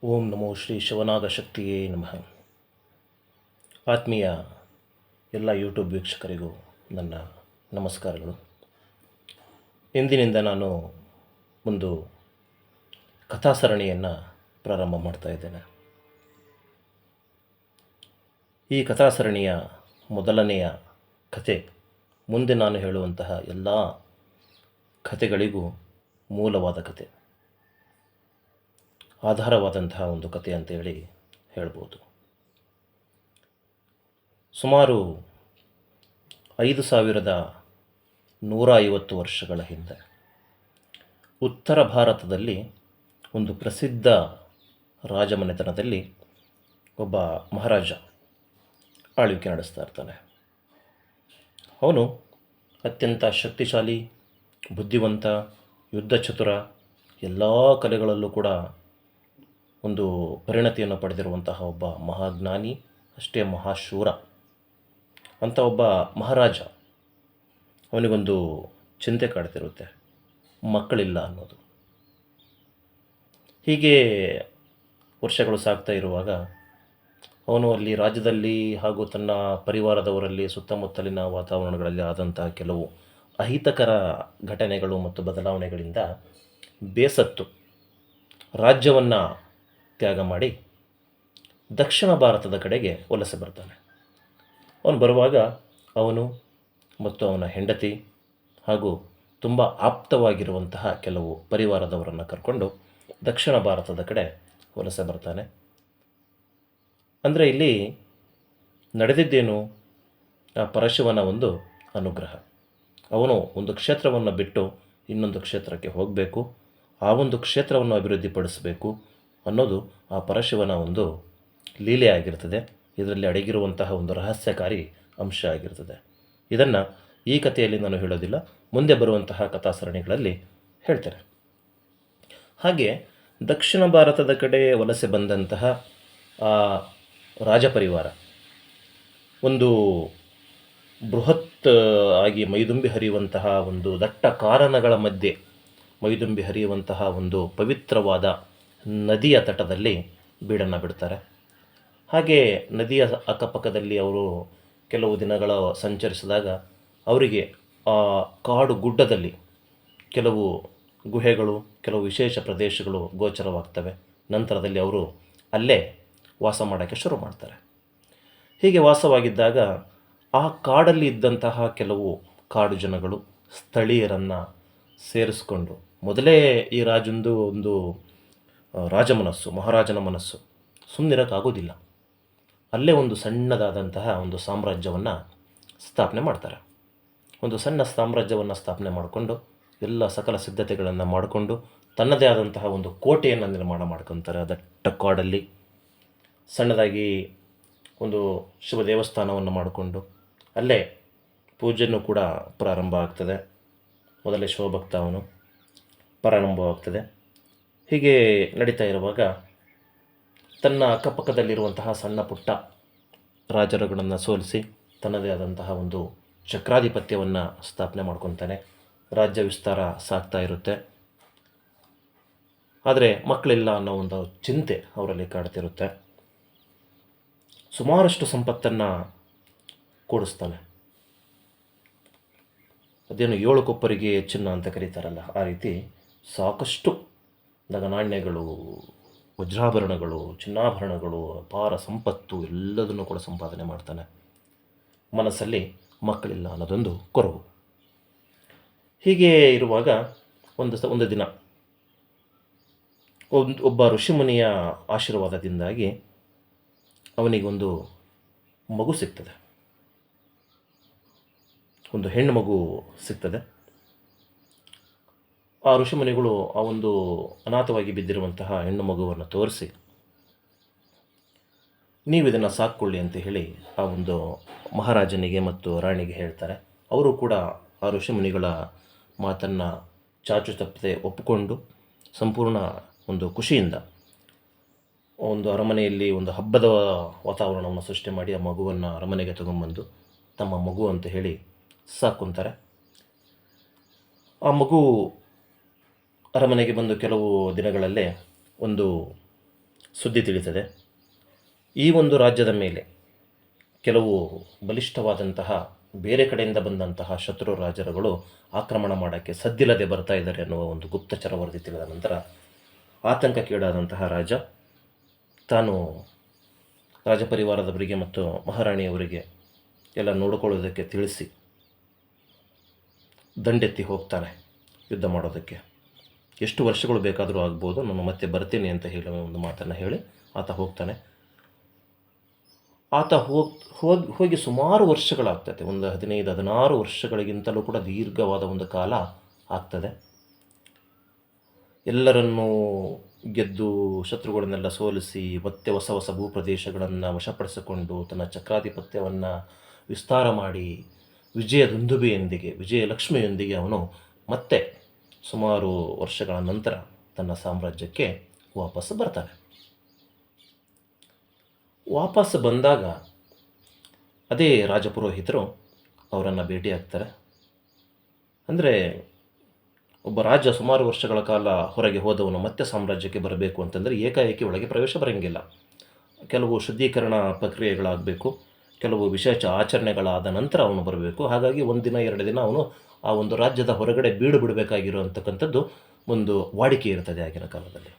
ಓಂ ನಮೋ ಶ್ರೀ ಶಿವನಾಗ ಶಕ್ತಿಯೇ ನಮಃ. ಆತ್ಮೀಯ ಎಲ್ಲ ಯೂಟ್ಯೂಬ್ ವೀಕ್ಷಕರಿಗೂ ನನ್ನ ನಮಸ್ಕಾರಗಳು. ಇಂದಿನಿಂದ ನಾನು ಒಂದು ಕಥಾಸರಣಿಯನ್ನು ಪ್ರಾರಂಭ ಮಾಡ್ತಾ ಇದ್ದೇನೆ. ಈ ಕಥಾಸರಣಿಯ ಮೊದಲನೆಯ ಕಥೆ ಮುಂದೆ ನಾನು ಹೇಳುವಂತಹ ಎಲ್ಲ ಕಥೆಗಳಿಗೂ ಮೂಲವಾದ ಕಥೆ, ಆಧಾರವಾದಂತಹ ಒಂದು ಕಥೆ ಅಂತೇಳಿ ಹೇಳ್ಬೋದು. ಸುಮಾರು 5150 ವರ್ಷಗಳ ಹಿಂದೆ ಉತ್ತರ ಭಾರತದಲ್ಲಿ ಒಂದು ಪ್ರಸಿದ್ಧ ರಾಜಮನೆತನದಲ್ಲಿ ಒಬ್ಬ ಮಹಾರಾಜ ಆಳ್ವಿಕೆ ನಡೆಸ್ತಾ ಇರ್ತಾನೆ. ಅವನು ಅತ್ಯಂತ ಶಕ್ತಿಶಾಲಿ, ಬುದ್ಧಿವಂತ, ಯುದ್ಧ ಚತುರ, ಎಲ್ಲ ಕಲೆಗಳಲ್ಲೂ ಕೂಡ ಒಂದು ಪರಿಣತಿಯನ್ನು ಪಡೆದಿರುವಂತಹ ಒಬ್ಬ ಮಹಾಜ್ಞಾನಿ, ಅಷ್ಟೇ ಮಹಾಶೂರ ಅಂತ ಒಬ್ಬ ಮಹಾರಾಜ. ಅವನಿಗೊಂದು ಚಿಂತೆ ಕಾಡ್ತಿರುತ್ತೆ, ಮಕ್ಕಳಿಲ್ಲ ಅನ್ನೋದು. ಹೀಗೆ ವರ್ಷಗಳು ಸಾಗ್ತಾ ಇರುವಾಗ ಅವನು ಅಲ್ಲಿ ರಾಜ್ಯದಲ್ಲಿ ಹಾಗೂ ತನ್ನ ಪರಿವಾರದವರಲ್ಲಿ ಸುತ್ತಮುತ್ತಲಿನ ವಾತಾವರಣಗಳಲ್ಲಿ ಆದಂತಹ ಕೆಲವು ಅಹಿತಕರ ಘಟನೆಗಳು ಮತ್ತು ಬದಲಾವಣೆಗಳಿಂದ ಬೇಸತ್ತು ರಾಜ್ಯವನ್ನು ತ್ಯಾಗ ಮಾಡಿ ದಕ್ಷಿಣ ಭಾರತದ ಕಡೆಗೆ ವಲಸೆ ಬರ್ತಾನೆ. ಅವನು ಬರುವಾಗ ಅವನು ಮತ್ತು ಅವನ ಹೆಂಡತಿ ಹಾಗೂ ತುಂಬ ಆಪ್ತವಾಗಿರುವಂತಹ ಕೆಲವು ಪರಿವಾರದವರನ್ನು ಕರ್ಕೊಂಡು ದಕ್ಷಿಣ ಭಾರತದ ಕಡೆ ವಲಸೆ ಬರ್ತಾನೆ. ಅಂದರೆ ಇಲ್ಲಿ ನಡೆದಿದ್ದೇನು? ಆ ಪರಶಿವನ ಒಂದು ಅನುಗ್ರಹ. ಅವನು ಒಂದು ಕ್ಷೇತ್ರವನ್ನು ಬಿಟ್ಟು ಇನ್ನೊಂದು ಕ್ಷೇತ್ರಕ್ಕೆ ಹೋಗಬೇಕು, ಆ ಒಂದು ಕ್ಷೇತ್ರವನ್ನು ಅಭಿವೃದ್ಧಿಪಡಿಸಬೇಕು ಅನ್ನೋದು ಆ ಪರಶಿವನ ಒಂದು ಲೀಲೆ ಆಗಿರ್ತದೆ. ಇದರಲ್ಲಿ ಅಡಗಿರುವಂತಹ ಒಂದು ರಹಸ್ಯಕಾರಿ ಅಂಶ ಆಗಿರ್ತದೆ. ಇದನ್ನು ಈ ಕಥೆಯಲ್ಲಿ ನಾನು ಹೇಳೋದಿಲ್ಲ, ಮುಂದೆ ಬರುವಂತಹ ಕಥಾಸರಣಿಗಳಲ್ಲಿ ಹೇಳ್ತೇನೆ. ಹಾಗೆ ದಕ್ಷಿಣ ಭಾರತದ ಕಡೆ ವಲಸೆ ಬಂದಂತಹ ಆ ರಾಜಪರಿವಾರ ಒಂದು ಬೃಹತ್ ಆಗಿ ಮೈದುಂಬಿ ಹರಿಯುವಂತಹ ಒಂದು ದಟ್ಟ ಕಾನನಗಳ ಮಧ್ಯೆ ಮೈದುಂಬಿ ಹರಿಯುವಂತಹ ಒಂದು ಪವಿತ್ರವಾದ ನದಿಯ ತಟದಲ್ಲಿ ಬೀಡನ್ನು ಬಿಡ್ತಾರೆ. ಹಾಗೆ ನದಿಯ ಅಕ್ಕಪಕ್ಕದಲ್ಲಿ ಅವರು ಕೆಲವು ದಿನಗಳ ಸಂಚರಿಸಿದಾಗ ಅವರಿಗೆ ಆ ಕಾಡು ಗುಡ್ಡದಲ್ಲಿ ಕೆಲವು ಗುಹೆಗಳು, ಕೆಲವು ವಿಶೇಷ ಪ್ರದೇಶಗಳು ಗೋಚರವಾಗ್ತವೆ. ನಂತರದಲ್ಲಿ ಅವರು ಅಲ್ಲೇ ವಾಸ ಮಾಡೋಕ್ಕೆ ಶುರು ಮಾಡ್ತಾರೆ. ಹೀಗೆ ವಾಸವಾಗಿದ್ದಾಗ ಆ ಕಾಡಲ್ಲಿ ಇದ್ದಂತಹ ಕೆಲವು ಕಾಡು ಜನಗಳು ಸ್ಥಳೀಯರನ್ನು ಸೇರಿಸ್ಕೊಂಡು, ಮೊದಲೇ ಈ ರಾಜಂದು ಒಂದು ರಾಜ ಮನಸ್ಸು, ಮಹಾರಾಜನ ಮನಸ್ಸು, ಸುಮ್ಮನಿರೋಕ್ಕಾಗೋದಿಲ್ಲ. ಅಲ್ಲೇ ಒಂದು ಸಣ್ಣದಾದಂತಹ ಒಂದು ಸಾಮ್ರಾಜ್ಯವನ್ನು ಸ್ಥಾಪನೆ ಮಾಡ್ತಾರೆ. ಒಂದು ಸಣ್ಣ ಸಾಮ್ರಾಜ್ಯವನ್ನು ಸ್ಥಾಪನೆ ಮಾಡಿಕೊಂಡು ಎಲ್ಲ ಸಕಲ ಸಿದ್ಧತೆಗಳನ್ನು ಮಾಡಿಕೊಂಡು ತನ್ನದೇ ಆದಂತಹ ಒಂದು ಕೋಟೆಯನ್ನು ನಿರ್ಮಾಣ ಮಾಡ್ಕೊತಾರೆ. ದಟ್ಟ ಕಾಡಲ್ಲಿ ಸಣ್ಣದಾಗಿ ಒಂದು ಶಿವ ದೇವಸ್ಥಾನವನ್ನು ಮಾಡಿಕೊಂಡು ಅಲ್ಲೇ ಪೂಜೆಯೂ ಕೂಡ ಪ್ರಾರಂಭ ಆಗ್ತದೆ. ಮೊದಲೇ ಶಿವಭಕ್ತ ಅವನು, ಪ್ರಾರಂಭವಾಗ್ತದೆ. ಹೀಗೆ ನಡೀತಾ ಇರುವಾಗ ತನ್ನ ಅಕ್ಕಪಕ್ಕದಲ್ಲಿರುವಂತಹ ಸಣ್ಣ ಪುಟ್ಟ ರಾಜರುಗಳನ್ನು ಸೋಲಿಸಿ ತನ್ನದೇ ಆದಂತಹ ಒಂದು ಚಕ್ರಾಧಿಪತ್ಯವನ್ನು ಸ್ಥಾಪನೆ ಮಾಡ್ಕೊತಾನೆ. ರಾಜ್ಯ ವಿಸ್ತಾರ ಸಾಗ್ತಾ ಇರುತ್ತೆ. ಆದರೆ ಮಕ್ಕಳಿಲ್ಲ ಅನ್ನೋ ಒಂದು ಚಿಂತೆ ಅವರಲ್ಲಿ ಕಾಡ್ತಿರುತ್ತೆ. ಸುಮಾರಷ್ಟು ಸಂಪತ್ತನ್ನು ಕೂಡಿಸ್ತಾನೆ. ಅದೇನು 7 ಕೊಪ್ಪರಿಗೆ ಚಿನ್ನ ಅಂತ ಕರೀತಾರಲ್ಲ, ಆ ರೀತಿ ಸಾಕಷ್ಟು ನಗನಾಣ್ಯಗಳು, ವಜ್ರಾಭರಣಗಳು, ಚಿನ್ನಾಭರಣಗಳು, ಅಪಾರ ಸಂಪತ್ತು ಎಲ್ಲದನ್ನು ಕೂಡ ಸಂಪಾದನೆ ಮಾಡ್ತಾನೆ. ಮನಸ್ಸಲ್ಲಿ ಮಕ್ಕಳಿಲ್ಲ ಅನ್ನೋದೊಂದು ಕೊರಗು. ಹೀಗೆ ಇರುವಾಗ ಒಂದು ದಿನ ಒಬ್ಬ ಋಷಿಮುನಿಯ ಆಶೀರ್ವಾದದಿಂದಾಗಿ ಅವನಿಗೊಂದು ಮಗು ಸಿಗ್ತದೆ, ಒಂದು ಹೆಣ್ಣು ಮಗು ಸಿಗ್ತದೆ. ಆ ಋಷಿಮುನಿಗಳು ಆ ಒಂದು ಅನಾಥವಾಗಿ ಬಿದ್ದಿರುವಂತಹ ಹೆಣ್ಣು ಮಗುವನ್ನು ತೋರಿಸಿ, ನೀವು ಇದನ್ನು ಸಾಕ್ಕೊಳ್ಳಿ ಅಂತ ಹೇಳಿ ಆ ಒಂದು ಮಹಾರಾಜನಿಗೆ ಮತ್ತು ರಾಣಿಗೆ ಹೇಳ್ತಾರೆ. ಅವರು ಕೂಡ ಆ ಋಷಿಮುನಿಗಳ ಮಾತನ್ನು ಚಾಚು ತಪ್ಪದೆ ಒಪ್ಪಿಕೊಂಡು ಸಂಪೂರ್ಣ ಒಂದು ಖುಷಿಯಿಂದ ಒಂದು ಅರಮನೆಯಲ್ಲಿ ಒಂದು ಹಬ್ಬದ ವಾತಾವರಣವನ್ನು ಸೃಷ್ಟಿ ಮಾಡಿ ಆ ಮಗುವನ್ನು ಅರಮನೆಗೆ ತಗೊಂಬಂದು ತಮ್ಮ ಮಗು ಅಂತ ಹೇಳಿ ಸಾಕ್ಕೊಂತಾರೆ. ಆ ಮಗು ಅರಮನೆಗೆ ಬಂದು ಕೆಲವು ದಿನಗಳಲ್ಲೇ ಒಂದು ಸುದ್ದಿ ತಿಳಿತದೆ. ಈ ಒಂದು ರಾಜ್ಯದ ಮೇಲೆ ಕೆಲವು ಬಲಿಷ್ಠವಾದಂತಹ ಬೇರೆ ಕಡೆಯಿಂದ ಬಂದಂತಹ ಶತ್ರು ರಾಜರುಗಳು ಆಕ್ರಮಣ ಮಾಡೋಕ್ಕೆ ಸದ್ದಿಲ್ಲದೆ ಬರ್ತಾ ಇದ್ದಾರೆ ಅನ್ನುವ ಒಂದು ಗುಪ್ತಚರ ವರದಿ ತಿಳಿದ ನಂತರ ಆತಂಕಕ್ಕೀಡಾದಂತಹ ರಾಜ ತಾನು ರಾಜಪರಿವಾರದವರಿಗೆ ಮತ್ತು ಮಹಾರಾಣಿಯವರಿಗೆ ಎಲ್ಲ ನೋಡಿಕೊಳ್ಳೋದಕ್ಕೆ ತಿಳಿಸಿ ದಂಡೆತ್ತಿ ಹೋಗ್ತಾನೆ ಯುದ್ಧ ಮಾಡೋದಕ್ಕೆ. ಎಷ್ಟು ವರ್ಷಗಳು ಬೇಕಾದರೂ ಆಗ್ಬೋದು, ನಾನು ಮತ್ತೆ ಬರ್ತೀನಿ ಅಂತ ಹೇಳಿ ಒಂದು ಮಾತನ್ನು ಹೇಳಿ ಆತ ಹೋಗ್ತಾನೆ. ಆತ ಹೋಗಿ ಸುಮಾರು ವರ್ಷಗಳಾಗ್ತದೆ, ಒಂದು 15-16 ವರ್ಷಗಳಿಗಿಂತಲೂ ಕೂಡ ದೀರ್ಘವಾದ ಒಂದು ಕಾಲ ಆಗ್ತದೆ. ಎಲ್ಲರನ್ನೂ ಗೆದ್ದು ಶತ್ರುಗಳನ್ನೆಲ್ಲ ಸೋಲಿಸಿ ಮತ್ತೆ ಹೊಸ ಹೊಸ ಭೂಪ್ರದೇಶಗಳನ್ನು ವಶಪಡಿಸಿಕೊಂಡು ತನ್ನ ಚಕ್ರಾಧಿಪತ್ಯವನ್ನು ವಿಸ್ತಾರ ಮಾಡಿ ವಿಜಯದುಂದುಬೆಯೊಂದಿಗೆ ವಿಜಯಲಕ್ಷ್ಮಿಯೊಂದಿಗೆ ಅವನು ಮತ್ತೆ ಸುಮಾರು ವರ್ಷಗಳ ನಂತರ ತನ್ನ ಸಾಮ್ರಾಜ್ಯಕ್ಕೆ ವಾಪಸ್ ಬರ್ತಾನೆ. ವಾಪಸ್ ಬಂದಾಗ ಅದೇ ರಾಜಪುರೋಹಿತರು ಅವರನ್ನು ಭೇಟಿಯಾಗ್ತಾರೆ. ಅಂದರೆ ಒಬ್ಬ ರಾಜ ಸುಮಾರು ವರ್ಷಗಳ ಕಾಲ ಹೊರಗೆ ಹೋದವನು ಮತ್ತೆ ಸಾಮ್ರಾಜ್ಯಕ್ಕೆ ಬರಬೇಕು ಅಂತಂದರೆ ಏಕಾಏಕಿ ಒಳಗೆ ಪ್ರವೇಶ ಬರೋಂಗಿಲ್ಲ. ಕೆಲವು ಶುದ್ಧೀಕರಣ ಪ್ರಕ್ರಿಯೆಗಳಾಗಬೇಕು, ಕೆಲವು ವಿಶೇಷ ಆಚರಣೆಗಳಾದ ನಂತರ ಅವನು ಬರಬೇಕು. ಹಾಗಾಗಿ 1 ದಿನ 2 ದಿನ ಅವನು ಆ ಒಂದು ರಾಜ್ಯದ ಹೊರಗಡೆ ಬಿಡಬೇಕಾಗಿರುವಂಥಕ್ಕಂಥದ್ದು ಒಂದು ವಾಡಿಕೆ ಇರ್ತದೆ ಆಗಿನ ಕಾಲದಲ್ಲಿ.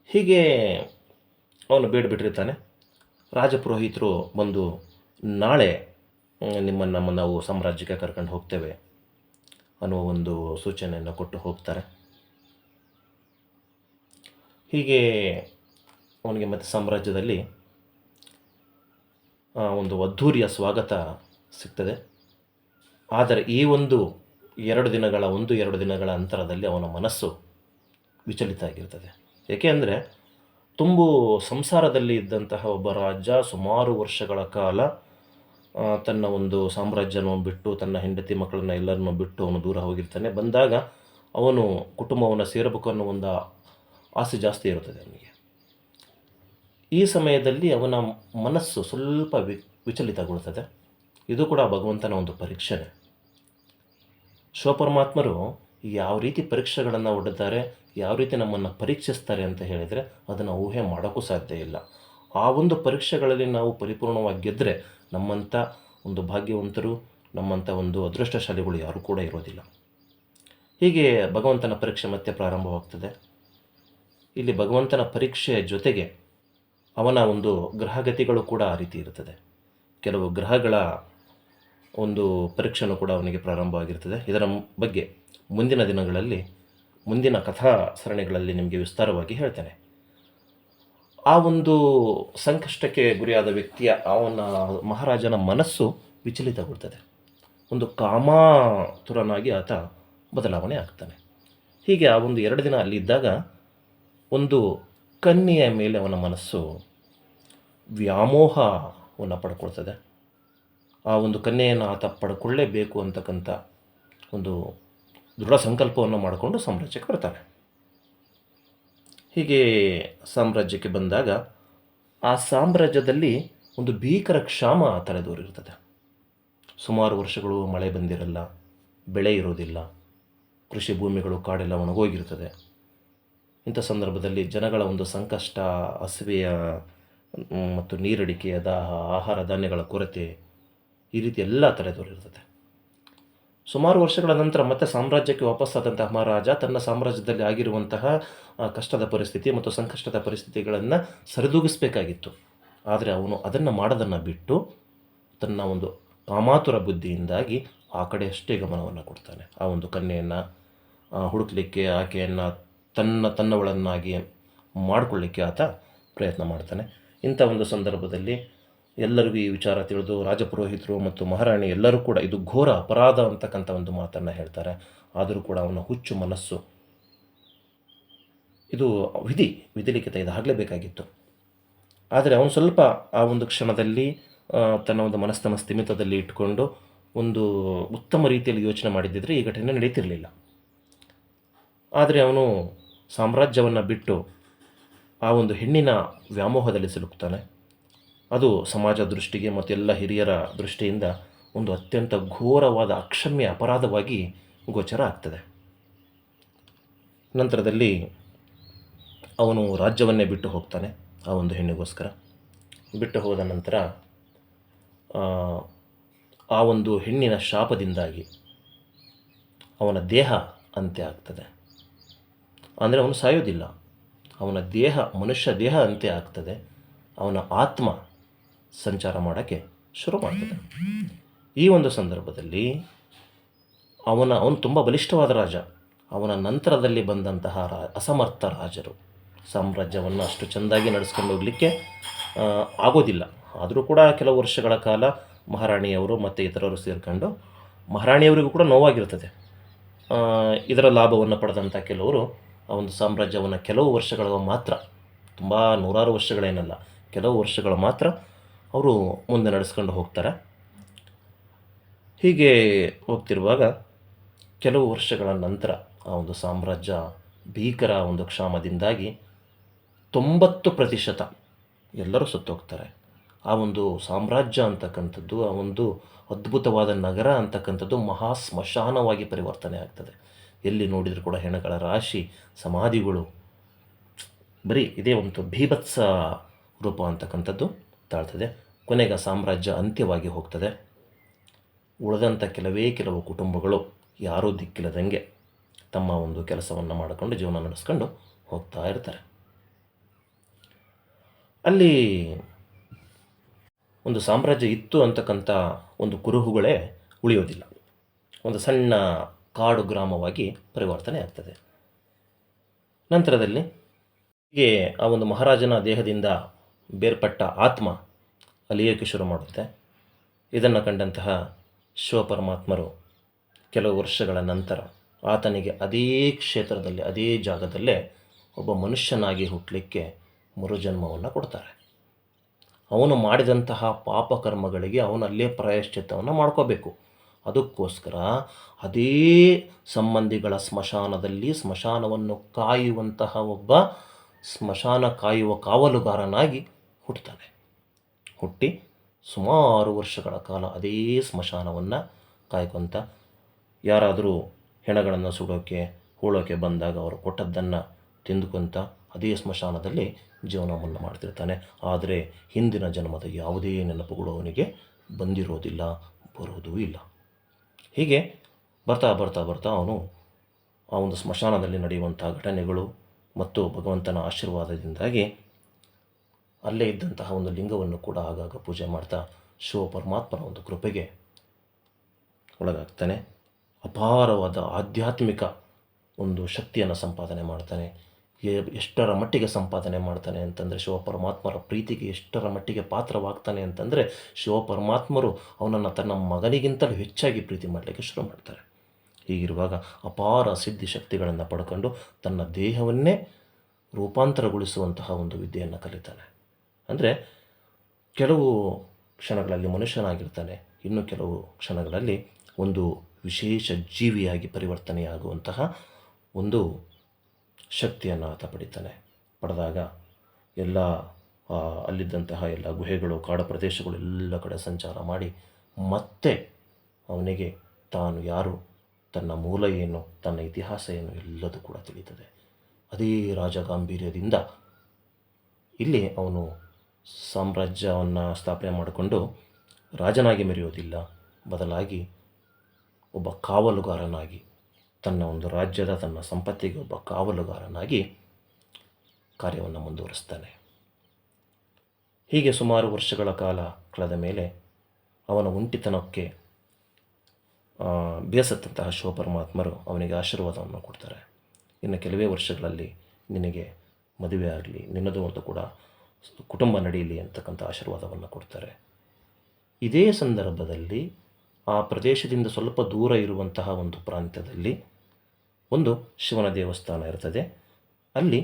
ಹೀಗೆ ಅವನು ಬಿಟ್ಟಿರ್ತಾನೆ. ರಾಜಪುರೋಹಿತರು ಬಂದು ನಾಳೆ ನಿಮ್ಮನ್ನು ನಾವು ಸಾಮ್ರಾಜ್ಯಕ್ಕೆ ಕರ್ಕೊಂಡು ಹೋಗ್ತೇವೆ ಅನ್ನುವ ಒಂದು ಸೂಚನೆಯನ್ನು ಕೊಟ್ಟು ಹೋಗ್ತಾರೆ. ಹೀಗೆ ಅವನಿಗೆ ಮತ್ತು ಸಾಮ್ರಾಜ್ಯದಲ್ಲಿ ಒಂದು ಅದ್ಧೂರಿಯ ಸ್ವಾಗತ ಸಿಗ್ತದೆ. ಆದರೆ ಈ 1-2 ದಿನಗಳ ಅಂತರದಲ್ಲಿ ಅವನ ಮನಸ್ಸು ವಿಚಲಿತ ಆಗಿರ್ತದೆ. ಏಕೆ ಅಂದರೆ ಸಂಸಾರದಲ್ಲಿ ಇದ್ದಂತಹ ಒಬ್ಬ ರಾಜ ಸುಮಾರು ವರ್ಷಗಳ ಕಾಲ ತನ್ನ ಒಂದು ಸಾಮ್ರಾಜ್ಯವನ್ನು ಬಿಟ್ಟು, ತನ್ನ ಹೆಂಡತಿ ಮಕ್ಕಳನ್ನ ಎಲ್ಲರನ್ನು ಬಿಟ್ಟು ಅವನು ದೂರ ಹೋಗಿರ್ತಾನೆ. ಬಂದಾಗ ಅವನು ಕುಟುಂಬವನ್ನು ಸೇರಬೇಕು ಅನ್ನೋ ಒಂದು ಆಸೆ ಜಾಸ್ತಿ ಇರುತ್ತದೆ ಅವನಿಗೆ. ಈ ಸಮಯದಲ್ಲಿ ಅವನ ಮನಸ್ಸು ಸ್ವಲ್ಪ ವಿಚಲಿತಗೊಳ್ತದೆ. ಇದು ಕೂಡ ಭಗವಂತನ ಒಂದು ಪರೀಕ್ಷೆನೇ. ಶಿವಪರಮಾತ್ಮರು ಯಾವ ರೀತಿ ಪರೀಕ್ಷೆಗಳನ್ನು ಒಡ್ಡುತ್ತಾರೆ, ಯಾವ ರೀತಿ ನಮ್ಮನ್ನು ಪರೀಕ್ಷಿಸ್ತಾರೆ ಅಂತ ಹೇಳಿದರೆ ಅದನ್ನು ಊಹೆ ಮಾಡೋಕ್ಕೂ ಸಾಧ್ಯ ಇಲ್ಲ. ಆ ಒಂದು ಪರೀಕ್ಷೆಗಳಲ್ಲಿ ನಾವು ಪರಿಪೂರ್ಣವಾಗಿ ಗೆದ್ದರೆ ನಮ್ಮಂಥ ಒಂದು ಭಾಗ್ಯವಂತರು, ನಮ್ಮಂಥ ಒಂದು ಅದೃಷ್ಟಶಾಲಿಗಳು ಯಾರೂ ಕೂಡ ಇರೋದಿಲ್ಲ. ಹೀಗೆ ಭಗವಂತನ ಪರೀಕ್ಷೆ ಮತ್ತೆ ಪ್ರಾರಂಭವಾಗ್ತದೆ. ಇಲ್ಲಿ ಭಗವಂತನ ಪರೀಕ್ಷೆಯ ಜೊತೆಗೆ ಅವನ ಒಂದು ಗ್ರಹಗತಿಗಳು ಕೂಡ ಆ ರೀತಿ ಇರುತ್ತದೆ. ಕೆಲವು ಗ್ರಹಗಳ ಒಂದು ಪರೀಕ್ಷೆನೂ ಕೂಡ ಅವನಿಗೆ ಪ್ರಾರಂಭವಾಗಿರ್ತದೆ. ಇದರ ಬಗ್ಗೆ ಮುಂದಿನ ದಿನಗಳಲ್ಲಿ, ಮುಂದಿನ ಕಥಾ ಸರಣಿಗಳಲ್ಲಿ ನಿಮಗೆ ವಿಸ್ತಾರವಾಗಿ ಹೇಳ್ತೇನೆ. ಆ ಒಂದು ಸಂಕಷ್ಟಕ್ಕೆ ಗುರಿಯಾದ ವ್ಯಕ್ತಿಯ ಅವನ ಮಹಾರಾಜನ ಮನಸ್ಸು ವಿಚಲಿತಗೊಳ್ತದೆ. ಒಂದು ಕಾಮಾತುರನಾಗಿ ಆತ ಬದಲಾವಣೆ ಆಗ್ತಾನೆ. ಹೀಗೆ ಆ ಒಂದು 2 ದಿನ ಅಲ್ಲಿದ್ದಾಗ ಒಂದು ಕನ್ಯೆಯ ಮೇಲೆ ಅವನ ಮನಸ್ಸು ವ್ಯಾಮೋಹವನ್ನು ಪಡ್ಕೊಳ್ತದೆ. ಆ ಒಂದು ಕನ್ಯೆಯನ್ನು ಆತ ಪಡ್ಕೊಳ್ಳೇಬೇಕು ಅಂತಕ್ಕಂಥ ಒಂದು ದೃಢ ಸಂಕಲ್ಪವನ್ನು ಮಾಡಿಕೊಂಡು ಸಾಮ್ರಾಜ್ಯಕ್ಕೆ ಬರ್ತಾನೆ. ಹೀಗೆ ಸಾಮ್ರಾಜ್ಯಕ್ಕೆ ಬಂದಾಗ ಆ ಸಾಮ್ರಾಜ್ಯದಲ್ಲಿ ಒಂದು ಭೀಕರ ಕ್ಷಾಮ ತಲೆದೋರಿರ್ತದೆ. ಸುಮಾರು ವರ್ಷಗಳು ಮಳೆ ಬಂದಿರಲ್ಲ, ಬೆಳೆ ಇರೋದಿಲ್ಲ, ಕೃಷಿ ಭೂಮಿಗಳು ಕಾಡೆಲ್ಲ ಒಣಗೋಗಿರ್ತದೆ. ಇಂಥ ಸಂದರ್ಭದಲ್ಲಿ ಜನಗಳ ಒಂದು ಸಂಕಷ್ಟ, ಹಸಿವೆಯ ಮತ್ತು ನೀರಡಿಕೆಯ ದಾಹ, ಆಹಾರ ಧಾನ್ಯಗಳ ಕೊರತೆ, ಈ ರೀತಿ ಎಲ್ಲ ತಲೆದೋರಿರ್ತದೆ. ಸುಮಾರು ವರ್ಷಗಳ ನಂತರ ಮತ್ತೆ ಸಾಮ್ರಾಜ್ಯಕ್ಕೆ ವಾಪಸ್ಸಾದಂತಹ ಮಹಾರಾಜ ತನ್ನ ಸಾಮ್ರಾಜ್ಯದಲ್ಲಿ ಆಗಿರುವಂತಹ ಕಷ್ಟದ ಪರಿಸ್ಥಿತಿ ಮತ್ತು ಸಂಕಷ್ಟದ ಪರಿಸ್ಥಿತಿಗಳನ್ನು ಸರಿದೂಗಿಸಬೇಕಾಗಿತ್ತು. ಆದರೆ ಅವನು ಅದನ್ನು ಮಾಡೋದನ್ನು ಬಿಟ್ಟು ತನ್ನ ಒಂದು ಕಾಮಾತುರ ಬುದ್ಧಿಯಿಂದಾಗಿ ಆ ಕಡೆ ಅಷ್ಟೇ ಗಮನವನ್ನು ಕೊಡ್ತಾನೆ. ಆ ಒಂದು ಕನ್ಯೆಯನ್ನು ಹುಡುಕಲಿಕ್ಕೆ, ಆಕೆಯನ್ನು ತನ್ನವಳನ್ನಾಗಿ ಮಾಡಿಕೊಳ್ಳಿಕ್ಕೆ ಆತ ಪ್ರಯತ್ನ ಮಾಡ್ತಾನೆ. ಇಂಥ ಒಂದು ಸಂದರ್ಭದಲ್ಲಿ ಎಲ್ಲರಿಗೂ ಈ ವಿಚಾರ ತಿಳಿದು ರಾಜಪುರೋಹಿತರು ಮತ್ತು ಮಹಾರಾಣಿ ಎಲ್ಲರೂ ಕೂಡ ಇದು ಘೋರ ಅಪರಾಧ ಅಂತಕ್ಕಂಥ ಒಂದು ಮಾತನ್ನು ಹೇಳ್ತಾರೆ. ಆದರೂ ಕೂಡ ಅವನ ಹುಚ್ಚು ಮನಸ್ಸು, ಇದು ವಿಧಿಲಿಖಿತ, ಇದಾಗಲೇಬೇಕಾಗಿತ್ತು. ಆದರೆ ಅವನು ಸ್ವಲ್ಪ ಆ ಒಂದು ಕ್ಷಣದಲ್ಲಿ ತನ್ನ ಒಂದು ಮನಸ್ಸನ್ನು ಸ್ಥಿಮಿತದಲ್ಲಿ ಇಟ್ಕೊಂಡು ಒಂದು ಉತ್ತಮ ರೀತಿಯಲ್ಲಿ ಯೋಚನೆ ಮಾಡಿದ್ದಿದ್ರೆ ಈ ಘಟನೆ ನಡೀತಿರಲಿಲ್ಲ. ಆದರೆ ಅವನು ಸಾಮ್ರಾಜ್ಯವನ್ನು ಬಿಟ್ಟು ಆ ಒಂದು ಹೆಣ್ಣಿನ ವ್ಯಾಮೋಹದಲ್ಲಿ ಸಿಲುಕ್ತಾನೆ. ಅದು ಸಮಾಜ ದೃಷ್ಟಿಗೆ ಮತ್ತು ಎಲ್ಲ ಹಿರಿಯರ ದೃಷ್ಟಿಯಿಂದ ಒಂದು ಅತ್ಯಂತ ಘೋರವಾದ ಅಕ್ಷಮ್ಯ ಅಪರಾಧವಾಗಿ ಗೋಚರ ಆಗ್ತದೆ. ನಂತರದಲ್ಲಿ ಅವನು ರಾಜ್ಯವನ್ನೇ ಬಿಟ್ಟು ಹೋಗ್ತಾನೆ ಆ ಒಂದು ಹೆಣ್ಣಿಗೋಸ್ಕರ. ಬಿಟ್ಟು ಹೋದ ನಂತರ ಆ, ಆ ಒಂದು ಹೆಣ್ಣಿನ ಶಾಪದಿಂದಾಗಿ ಅವನ ದೇಹ ಅಂತ್ಯ ಆಗ್ತದೆ. ಅಂದರೆ ಅವನು ಸಾಯೋದಿಲ್ಲ, ಅವನ ದೇಹ, ಮನುಷ್ಯ ದೇಹ ಅಂತ್ಯ ಆಗ್ತದೆ, ಅವನ ಆತ್ಮ ಸಂಚಾರ ಮಾಡೋಕ್ಕೆ ಶುರು ಮಾಡ್ತದೆ. ಈ ಒಂದು ಸಂದರ್ಭದಲ್ಲಿ ಅವನು ತುಂಬ ಬಲಿಷ್ಠವಾದ ರಾಜ. ಅವನ ನಂತರದಲ್ಲಿ ಬಂದಂತಹ ಅಸಮರ್ಥ ರಾಜರು ಸಾಮ್ರಾಜ್ಯವನ್ನು ಅಷ್ಟು ಚೆಂದಾಗಿ ನಡೆಸ್ಕೊಂಡು ಹೋಗಲಿಕ್ಕೆ ಆಗೋದಿಲ್ಲ. ಆದರೂ ಕೂಡ ಕೆಲವು ವರ್ಷಗಳ ಕಾಲ ಮಹಾರಾಣಿಯವರು ಮತ್ತು ಇತರರು ಸೇರಿಕೊಂಡು, ಮಹಾರಾಣಿಯವರಿಗೂ ಕೂಡ ನೋವಾಗಿರ್ತದೆ. ಇದರ ಲಾಭವನ್ನು ಪಡೆದಂಥ ಕೆಲವರು ಆ ಒಂದು ಸಾಮ್ರಾಜ್ಯವನ್ನು ಕೆಲವು ವರ್ಷಗಳ ಮಾತ್ರ, ತುಂಬ ನೂರಾರು ವರ್ಷಗಳೇನಲ್ಲ, ಕೆಲವು ವರ್ಷಗಳು ಮಾತ್ರ ಅವರು ಮುಂದೆ ನಡೆಸ್ಕೊಂಡು ಹೋಗ್ತಾರೆ. ಹೀಗೆ ಹೋಗ್ತಿರುವಾಗ ಕೆಲವು ವರ್ಷಗಳ ನಂತರ ಆ ಒಂದು ಸಾಮ್ರಾಜ್ಯ ಭೀಕರ ಒಂದು ಕ್ಷಾಮದಿಂದಾಗಿ 90% ಎಲ್ಲರೂ ಸತ್ತೋಗ್ತಾರೆ. ಆ ಒಂದು ಸಾಮ್ರಾಜ್ಯ ಅಂತಕ್ಕಂಥದ್ದು, ಆ ಒಂದು ಅದ್ಭುತವಾದ ನಗರ ಅಂತಕ್ಕಂಥದ್ದು ಮಹಾ ಸ್ಮಶಾನವಾಗಿ ಪರಿವರ್ತನೆ ಆಗ್ತದೆ. ಎಲ್ಲಿ ನೋಡಿದರೂ ಕೂಡ ಹೆಣಗಳ ರಾಶಿ, ಸಮಾಧಿಗಳು, ಬರೀ ಇದೇ ಒಂದು ಭೀಭತ್ಸ ರೂಪ ಅಂತಕ್ಕಂಥದ್ದು ತಾಳ್ತದೆ. ಕೊನೆಗೆ ಸಾಮ್ರಾಜ್ಯ ಅಂತ್ಯವಾಗಿ ಹೋಗ್ತದೆ. ಉಳಿದಂಥ ಕೆಲವು ಕುಟುಂಬಗಳು ಯಾರೂ ದಿಕ್ಕಿಲ್ಲದಂಗೆ ತಮ್ಮ ಒಂದು ಕೆಲಸವನ್ನು ಮಾಡಿಕೊಂಡು ಜೀವನ ನಡೆಸ್ಕೊಂಡು ಹೋಗ್ತಾ ಇರ್ತಾರೆ. ಅಲ್ಲಿ ಒಂದು ಸಾಮ್ರಾಜ್ಯ ಇತ್ತು ಅಂತಕ್ಕಂಥ ಒಂದು ಕುರುಹುಗಳೇ ಉಳಿಯೋದಿಲ್ಲ. ಒಂದು ಸಣ್ಣ ಕಾಡು ಗ್ರಾಮವಾಗಿ ಪರಿವರ್ತನೆ ಆಗ್ತದೆ. ನಂತರದಲ್ಲಿ ಹೀಗೆ ಆ ಒಂದು ಮಹಾರಾಜನ ದೇಹದಿಂದ ಬೇರ್ಪಟ್ಟ ಆತ್ಮ ಅಲಿಯೋಕ್ಕೆ ಶುರು ಮಾಡುತ್ತೆ. ಇದನ್ನು ಕಂಡಂತಹ ಶಿವಪರಮಾತ್ಮರು ಕೆಲವು ವರ್ಷಗಳ ನಂತರ ಆತನಿಗೆ ಅದೇ ಕ್ಷೇತ್ರದಲ್ಲಿ, ಅದೇ ಜಾಗದಲ್ಲೇ ಒಬ್ಬ ಮನುಷ್ಯನಾಗಿ ಹುಟ್ಟಲಿಕ್ಕೆ ಮರುಜನ್ಮವನ್ನು ಕೊಡ್ತಾರೆ. ಅವನು ಮಾಡಿದಂತಹ ಪಾಪಕರ್ಮಗಳಿಗೆ ಅವನಲ್ಲೇ ಪ್ರಾಯಶ್ಚಿತ್ತವನ್ನು ಮಾಡ್ಕೋಬೇಕು. ಅದಕ್ಕೋಸ್ಕರ ಅದೇ ಸಂಬಂಧಿಗಳ ಸ್ಮಶಾನದಲ್ಲಿ ಸ್ಮಶಾನವನ್ನು ಕಾಯುವಂತಹ ಒಬ್ಬ ಸ್ಮಶಾನ ಕಾಯುವ ಕಾವಲುಗಾರನಾಗಿ ಹುಟ್ಟುತ್ತಾನೆ. ಹುಟ್ಟಿ ಸುಮಾರು ವರ್ಷಗಳ ಕಾಲ ಅದೇ ಸ್ಮಶಾನವನ್ನು ಕಾಯ್ಕೊಂತ, ಯಾರಾದರೂ ಹೆಣಗಳನ್ನು ಸುಡೋಕ್ಕೆ ಹೂಳೋಕ್ಕೆ ಬಂದಾಗ ಅವರು ಕೊಟ್ಟದ್ದನ್ನು ತಿಂದುಕೊಂತ ಅದೇ ಸ್ಮಶಾನದಲ್ಲಿ ಜೀವನವನ್ನು ಮಾಡ್ತಿರ್ತಾನೆ. ಆದರೆ ಹಿಂದಿನ ಜನ್ಮದ ಯಾವುದೇ ನೆನಪುಗಳು ಅವನಿಗೆ ಬಂದಿರೋದಿಲ್ಲ, ಬರೋದೂ ಇಲ್ಲ. ಹೀಗೆ ಬರ್ತಾ ಬರ್ತಾ ಬರ್ತಾ ಅವನು ಆ ಒಂದು ಸ್ಮಶಾನದಲ್ಲಿ ನಡೆಯುವಂಥ ಘಟನೆಗಳು ಮತ್ತು ಭಗವಂತನ ಆಶೀರ್ವಾದದಿಂದಾಗಿ ಅಲ್ಲೇ ಇದ್ದಂತಹ ಒಂದು ಲಿಂಗವನ್ನು ಕೂಡ ಆಗಾಗ ಪೂಜೆ ಮಾಡ್ತಾ ಶಿವಪರಮಾತ್ಮನ ಒಂದು ಕೃಪೆಗೆ ಒಳಗಾಗ್ತಾನೆ. ಅಪಾರವಾದ ಆಧ್ಯಾತ್ಮಿಕ ಒಂದು ಶಕ್ತಿಯನ್ನು ಸಂಪಾದನೆ ಮಾಡ್ತಾನೆ. ಎಷ್ಟರ ಮಟ್ಟಿಗೆ ಸಂಪಾದನೆ ಮಾಡ್ತಾನೆ ಅಂತಂದರೆ, ಶಿವಪರಮಾತ್ಮರ ಪ್ರೀತಿಗೆ ಎಷ್ಟರ ಮಟ್ಟಿಗೆ ಪಾತ್ರವಾಗ್ತಾನೆ ಅಂತಂದರೆ, ಶಿವಪರಮಾತ್ಮರು ಅವನನ್ನು ತನ್ನ ಮಗನಿಗಿಂತಲೂ ಹೆಚ್ಚಾಗಿ ಪ್ರೀತಿ ಮಾಡಲಿಕ್ಕೆ ಶುರು ಮಾಡ್ತಾರೆ. ಹೀಗಿರುವಾಗ ಅಪಾರ ಸಿದ್ಧಿ ಶಕ್ತಿಗಳನ್ನು ಪಡ್ಕೊಂಡು ತನ್ನ ದೇಹವನ್ನೇ ರೂಪಾಂತರಗೊಳಿಸುವಂತಹ ಒಂದು ವಿದ್ಯೆಯನ್ನು ಕಲಿತಾನೆ. ಅಂದರೆ ಕೆಲವು ಕ್ಷಣಗಳಲ್ಲಿ ಮನುಷ್ಯನಾಗಿರ್ತಾನೆ, ಇನ್ನು ಕೆಲವು ಕ್ಷಣಗಳಲ್ಲಿ ಒಂದು ವಿಶೇಷ ಜೀವಿಯಾಗಿ ಪರಿವರ್ತನೆಯಾಗುವಂತಹ ಒಂದು ಶಕ್ತಿಯನ್ನು ಆತ ಪಡಿತಾನೆ. ಪಡೆದಾಗ ಎಲ್ಲ ಅಲ್ಲಿದ್ದಂತಹ ಎಲ್ಲ ಗುಹೆಗಳು, ಕಾಡು ಪ್ರದೇಶಗಳು ಎಲ್ಲ ಕಡೆ ಸಂಚಾರ ಮಾಡಿ ಮತ್ತೆ ಅವನಿಗೆ ತಾನು ಯಾರು, ತನ್ನ ಮೂಲ ಏನು, ತನ್ನ ಇತಿಹಾಸ ಏನು ಎಲ್ಲದೂ ಕೂಡ ತಿಳಿಯುತ್ತದೆ. ಅದೇ ರಾಜಗಾಂಭೀರ್ಯದಿಂದ ಇಲ್ಲಿ ಅವನು ಸಾಮ್ರಾಜ್ಯವನ್ನು ಸ್ಥಾಪನೆ ಮಾಡಿಕೊಂಡು ರಾಜನಾಗಿ ಮೆರೆಯೋದಿಲ್ಲ, ಬದಲಾಗಿ ಒಬ್ಬ ಕಾವಲುಗಾರನಾಗಿ, ತನ್ನ ಒಂದು ರಾಜ್ಯದ, ತನ್ನ ಸಂಪತ್ತಿಗೆ ಒಬ್ಬ ಕಾವಲುಗಾರನಾಗಿ ಕಾರ್ಯವನ್ನು ಮುಂದುವರಿಸ್ತಾನೆ. ಹೀಗೆ ಸುಮಾರು ವರ್ಷಗಳ ಕಾಲ ಕಳೆದ ಮೇಲೆ ಅವನ ಒಂಟಿತನಕ್ಕೆ ಬೇಸತ್ತಂತಹ ಶಿವಪರಮಾತ್ಮರು ಅವನಿಗೆ ಆಶೀರ್ವಾದವನ್ನು ಕೊಡ್ತಾರೆ. ಇನ್ನು ಕೆಲವೇ ವರ್ಷಗಳಲ್ಲಿ ನಿನಗೆ ಮದುವೆ ಆಗಲಿ, ನಿನ್ನದು ಒಂದು ಕೂಡ ಕುಟುಂಬ ನಡೆಯಲಿ ಅಂತಕ್ಕಂಥ ಆಶೀರ್ವಾದವನ್ನು ಕೊಡ್ತಾರೆ. ಇದೇ ಸಂದರ್ಭದಲ್ಲಿ ಆ ಪ್ರದೇಶದಿಂದ ಸ್ವಲ್ಪ ದೂರ ಇರುವಂತಹ ಒಂದು ಪ್ರಾಂತ್ಯದಲ್ಲಿ ಒಂದು ಶಿವನ ದೇವಸ್ಥಾನ ಇರ್ತದೆ. ಅಲ್ಲಿ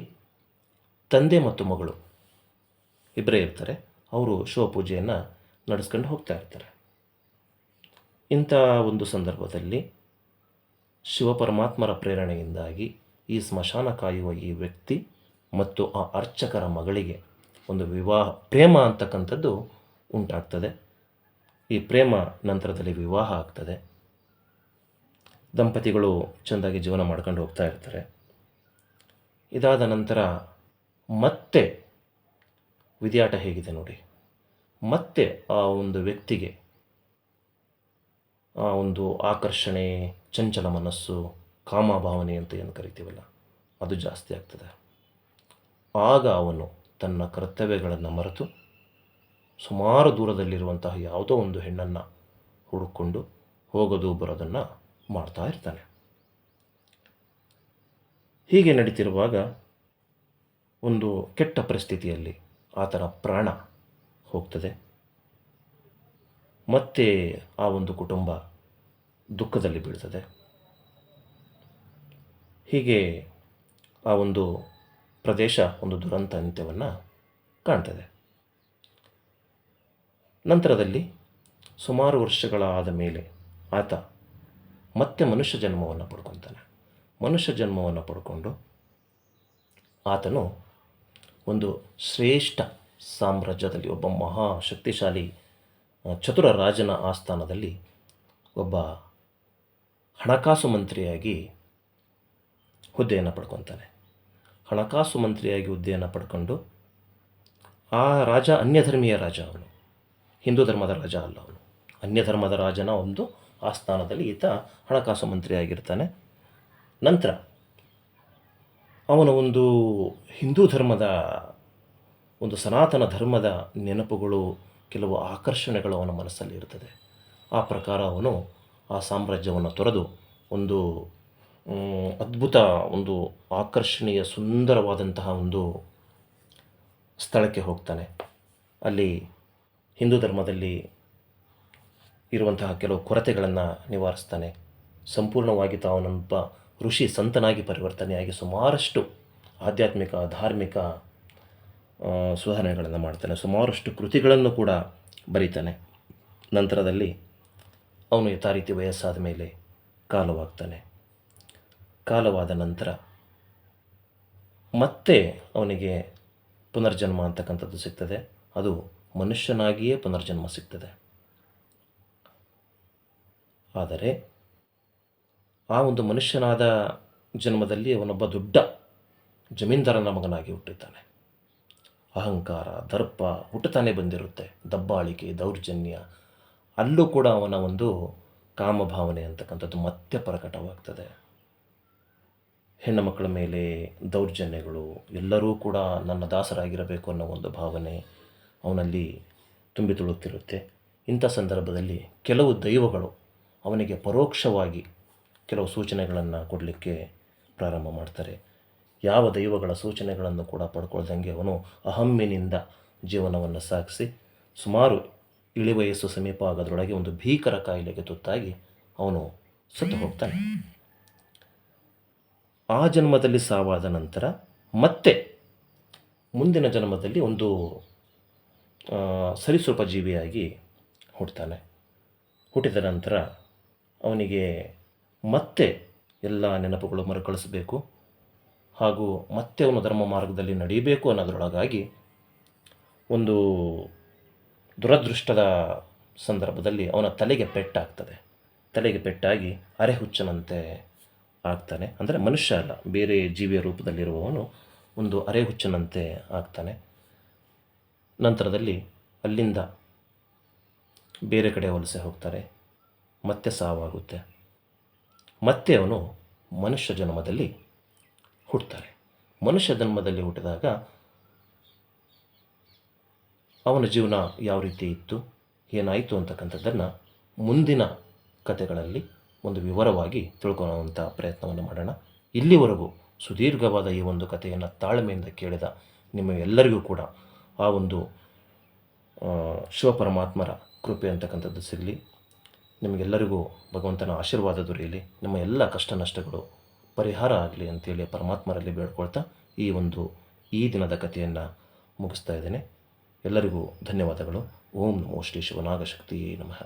ತಂದೆ ಮತ್ತು ಮಗಳು ಇಬ್ಬರೇ ಇರ್ತಾರೆ. ಅವರು ಶಿವಪೂಜೆಯನ್ನು ನಡೆಸ್ಕೊಂಡು ಹೋಗ್ತಾ ಇರ್ತಾರೆ. ಇಂಥ ಒಂದು ಸಂದರ್ಭದಲ್ಲಿ ಶಿವಪರಮಾತ್ಮರ ಪ್ರೇರಣೆಯಿಂದಾಗಿ ಈ ಸ್ಮಶಾನ ಕಾಯುವ ಈ ವ್ಯಕ್ತಿ ಮತ್ತು ಆ ಅರ್ಚಕರ ಮಗಳಿಗೆ ಒಂದು ಪ್ರೇಮ ಅಂತಕ್ಕಂಥದ್ದು ಉಂಟಾಗ್ತದೆ. ಈ ಪ್ರೇಮ ನಂತರದಲ್ಲಿ ವಿವಾಹ ಆಗ್ತದೆ. ದಂಪತಿಗಳು ಚೆಂದಾಗಿ ಜೀವನ ಮಾಡ್ಕೊಂಡು ಹೋಗ್ತಾ ಇರ್ತಾರೆ. ಇದಾದ ನಂತರ ಮತ್ತೆ ವಿಧಿಯಾಟ ಹೇಗಿದೆ ನೋಡಿ. ಮತ್ತೆ ಆ ಒಂದು ವ್ಯಕ್ತಿಗೆ ಆ ಒಂದು ಆಕರ್ಷಣೆ, ಚಂಚಲ ಮನಸ್ಸು, ಕಾಮಭಾವನೆ ಅಂತ ಏನು ಕರಿತೀವಲ್ಲ, ಅದು ಜಾಸ್ತಿ ಆಗ್ತದೆ. ಆಗ ಅವನು ತನ್ನ ಕರ್ತವ್ಯಗಳನ್ನು ಮರೆತು ಸುಮಾರು ದೂರದಲ್ಲಿರುವಂತಹ ಯಾವುದೋ ಒಂದು ಹೆಣ್ಣನ್ನು ಹುಡುಕೊಂಡು ಹೋಗೋದು ಬರೋದನ್ನು ಮಾಡ್ತಾ ಇರ್ತಾನೆ. ಹೀಗೆ ನಡೀತಿರುವಾಗ ಒಂದು ಕೆಟ್ಟ ಪರಿಸ್ಥಿತಿಯಲ್ಲಿ ಆತನ ಪ್ರಾಣ ಹೋಗ್ತದೆ. ಮತ್ತೆ ಆ ಒಂದು ಕುಟುಂಬ ದುಃಖದಲ್ಲಿ ಬೀಳ್ತದೆ. ಹೀಗೆ ಆ ಒಂದು ಪ್ರದೇಶ ಒಂದು ದುರಂತ ಅಂತ್ಯವನ್ನು ಕಾಣ್ತದೆ. ನಂತರದಲ್ಲಿ ಸುಮಾರು ವರ್ಷಗಳಾದ ಮೇಲೆ ಆತ ಮತ್ತೆ ಮನುಷ್ಯ ಜನ್ಮವನ್ನು ಪಡ್ಕೊತಾನೆ. ಮನುಷ್ಯ ಜನ್ಮವನ್ನು ಪಡ್ಕೊಂಡು ಆತನು ಒಂದು ಶ್ರೇಷ್ಠ ಸಾಮ್ರಾಜ್ಯದಲ್ಲಿ ಒಬ್ಬ ಮಹಾ ಶಕ್ತಿಶಾಲಿ ಚತುರ ರಾಜನ ಆಸ್ಥಾನದಲ್ಲಿ ಒಬ್ಬ ಹಣಕಾಸು ಮಂತ್ರಿಯಾಗಿ ಹುದ್ದೆಯನ್ನು ಪಡ್ಕೊತಾನೆ. ಹಣಕಾಸು ಮಂತ್ರಿಯಾಗಿ ಹುದ್ದೆಯನ್ನು ಪಡ್ಕೊಂಡು ಆ ರಾಜ ಅನ್ಯಧರ್ಮೀಯ ರಾಜ, ಅವನು ಹಿಂದೂ ಧರ್ಮದ ರಾಜ ಅಲ್ಲ, ಅವನು ಅನ್ಯ ಧರ್ಮದ ರಾಜನ ಒಂದು ಆಸ್ಥಾನದಲ್ಲಿ ಈತ ಹಣಕಾಸು ಮಂತ್ರಿಯಾಗಿರ್ತಾನೆ. ನಂತರ ಅವನ ಒಂದು ಹಿಂದೂ ಧರ್ಮದ ಒಂದು ಸನಾತನ ಧರ್ಮದ ನೆನಪುಗಳು, ಕೆಲವು ಆಕರ್ಷಣೆಗಳು ಅವನ ಮನಸ್ಸಲ್ಲಿ ಇರ್ತದೆ. ಆ ಪ್ರಕಾರ ಅವನು ಆ ಸಾಮ್ರಾಜ್ಯವನ್ನು ತೊರೆದು ಒಂದು ಅದ್ಭುತ, ಒಂದು ಆಕರ್ಷಣೀಯ, ಸುಂದರವಾದಂತಹ ಒಂದು ಸ್ಥಳಕ್ಕೆ ಹೋಗ್ತಾನೆ. ಅಲ್ಲಿ ಹಿಂದೂ ಧರ್ಮದಲ್ಲಿ ಇರುವಂತಹ ಕೆಲವು ಕೊರತೆಗಳನ್ನು ನಿವಾರಿಸ್ತಾನೆ. ಸಂಪೂರ್ಣವಾಗಿ ತಾವನೊಬ್ಬ ಋಷಿ ಸಂತನಾಗಿ ಪರಿವರ್ತನೆಯಾಗಿ ಸುಮಾರಷ್ಟು ಆಧ್ಯಾತ್ಮಿಕ, ಧಾರ್ಮಿಕ ಸುಧಾರಣೆಗಳನ್ನು ಮಾಡ್ತಾನೆ. ಸುಮಾರಷ್ಟು ಕೃತಿಗಳನ್ನು ಕೂಡ ಬರೀತಾನೆ. ನಂತರದಲ್ಲಿ ಅವನು ಯಥಾರೀತಿ ವಯಸ್ಸಾದ ಮೇಲೆ ಕಾಲವಾಗ್ತಾನೆ. ಕಾಲವಾದ ನಂತರ ಮತ್ತೆ ಅವನಿಗೆ ಪುನರ್ಜನ್ಮ ಅಂತಕ್ಕಂಥದ್ದು ಸಿಗ್ತದೆ. ಅದು ಮನುಷ್ಯನಾಗಿಯೇ ಪುನರ್ಜನ್ಮ ಸಿಗ್ತದೆ. ಆದರೆ ಆ ಒಂದು ಮನುಷ್ಯನಾದ ಜನ್ಮದಲ್ಲಿ ಅವನೊಬ್ಬ ದೊಡ್ಡ ಜಮೀನ್ದಾರನ ಮಗನಾಗಿ ಹುಟ್ಟಿದ್ದಾನೆ. ಅಹಂಕಾರ, ದರ್ಪ ಹುಟ್ಟುತ್ತಾನೆ ಬಂದಿರುತ್ತೆ. ದಬ್ಬಾಳಿಕೆ, ದೌರ್ಜನ್ಯ, ಅಲ್ಲೂ ಕೂಡ ಅವನ ಒಂದು ಕಾಮಭಾವನೆ ಅಂತಕ್ಕಂಥದ್ದು ಮತ್ತೆ ಪ್ರಕಟವಾಗ್ತದೆ. ಹೆಣ್ಣು ಮಕ್ಕಳ ಮೇಲೆ ದೌರ್ಜನ್ಯಗಳು, ಎಲ್ಲರೂ ಕೂಡ ನನ್ನ ದಾಸರಾಗಿರಬೇಕು ಅನ್ನೋ ಒಂದು ಭಾವನೆ ಅವನಲ್ಲಿ ತುಂಬಿ ತುಳುಕ್ತಿರುತ್ತೆ. ಇಂಥ ಸಂದರ್ಭದಲ್ಲಿ ಕೆಲವು ದೈವಗಳು ಅವನಿಗೆ ಪರೋಕ್ಷವಾಗಿ ಕೆಲವು ಸೂಚನೆಗಳನ್ನು ಕೊಡಲಿಕ್ಕೆ ಪ್ರಾರಂಭ ಮಾಡ್ತಾರೆ. ಯಾವ ದೈವಗಳ ಸೂಚನೆಗಳನ್ನು ಕೂಡ ಪಡ್ಕೊಳ್ದಂಗೆ ಅವನು ಅಹಮ್ಮಿನಿಂದ ಜೀವನವನ್ನು ಸಾಗಿಸಿ ಸುಮಾರು ಇಳಿವಯಸ್ಸು ಸಮೀಪ ಆಗೋದ್ರೊಳಗೆ ಒಂದು ಭೀಕರ ಕಾಯಿಲೆಗೆ ತುತ್ತಾಗಿ ಅವನು ಸತ್ತು ಹೋಗ್ತಾನೆ. ಆ ಜನ್ಮದಲ್ಲಿ ಸಾವಾದ ನಂತರ ಮತ್ತೆ ಮುಂದಿನ ಜನ್ಮದಲ್ಲಿ ಒಂದು ಸರೀಸೃಪ ಜೀವಿಯಾಗಿ ಹುಟ್ಟುತ್ತಾನೆ. ಹುಟ್ಟಿದ ನಂತರ ಅವನಿಗೆ ಮತ್ತೆ ಎಲ್ಲ ನೆನಪುಗಳು ಮರುಕಳಿಸಬೇಕು ಹಾಗೂ ಮತ್ತೆ ಅವನು ಧರ್ಮ ಮಾರ್ಗದಲ್ಲಿ ನಡೀಬೇಕು ಅನ್ನೋದ್ರೊಳಗಾಗಿ ಒಂದು ದುರದೃಷ್ಟದ ಸಂದರ್ಭದಲ್ಲಿ ಅವನ ತಲೆಗೆ ಪೆಟ್ಟಾಗ್ತದೆ. ತಲೆಗೆ ಪೆಟ್ಟಾಗಿ ಅರೆಹುಚ್ಚನಂತೆ ಆಗ್ತಾನೆ. ಅಂದರೆ ಮನುಷ್ಯ ಅಲ್ಲ, ಬೇರೆ ಜೀವಿಯ ರೂಪದಲ್ಲಿರುವವನು ಒಂದು ಅರೆಹುಚ್ಚನಂತೆ ಆಗ್ತಾನೆ. ನಂತರದಲ್ಲಿ ಅಲ್ಲಿಂದ ಬೇರೆ ಕಡೆ ವಲಸೆ ಹೋಗ್ತಾರೆ. ಮತ್ತೆ ಸಾವಾಗುತ್ತೆ. ಮತ್ತೆ ಅವನು ಮನುಷ್ಯ ಜನ್ಮದಲ್ಲಿ ಹುಟ್ಟುತ್ತಾರೆ. ಮನುಷ್ಯ ಜನ್ಮದಲ್ಲಿ ಹುಟ್ಟಿದಾಗ ಅವನ ಜೀವನ ಯಾವ ರೀತಿ ಇತ್ತು, ಏನಾಯಿತು ಅಂತಕ್ಕಂಥದ್ದನ್ನು ಮುಂದಿನ ಕಥೆಗಳಲ್ಲಿ ಒಂದು ವಿವರವಾಗಿ ತಿಳ್ಕೊಳ್ಳುವಂಥ ಪ್ರಯತ್ನವನ್ನು ಮಾಡೋಣ. ಇಲ್ಲಿವರೆಗೂ ಸುದೀರ್ಘವಾದ ಈ ಒಂದು ಕಥೆಯನ್ನು ತಾಳ್ಮೆಯಿಂದ ಕೇಳಿದ ನಿಮ್ಮ ಎಲ್ಲರಿಗೂ ಕೂಡ ಆ ಒಂದು ಶಿವಪರಮಾತ್ಮರ ಕೃಪೆ ಅಂತಕ್ಕಂಥದ್ದು ಸಿಗಲಿ. ನಿಮಗೆಲ್ಲರಿಗೂ ಭಗವಂತನ ಆಶೀರ್ವಾದ ದೊರೆಯಲಿ. ನಿಮ್ಮ ಎಲ್ಲ ಕಷ್ಟ ನಷ್ಟಗಳು ಪರಿಹಾರ ಆಗಲಿ ಅಂತೇಳಿ ಪರಮಾತ್ಮರಲ್ಲಿ ಬೇಡ್ಕೊಳ್ತಾ ಈ ದಿನದ ಕಥೆಯನ್ನು ಮುಗಿಸ್ತಾ ಇದ್ದೇನೆ. ಎಲ್ಲರಿಗೂ ಧನ್ಯವಾದಗಳು. ಓಂ ನಮೋ ಶ್ರೀ ಶಿವನಾಗಶಕ್ತಿಯೇ ನಮಃ.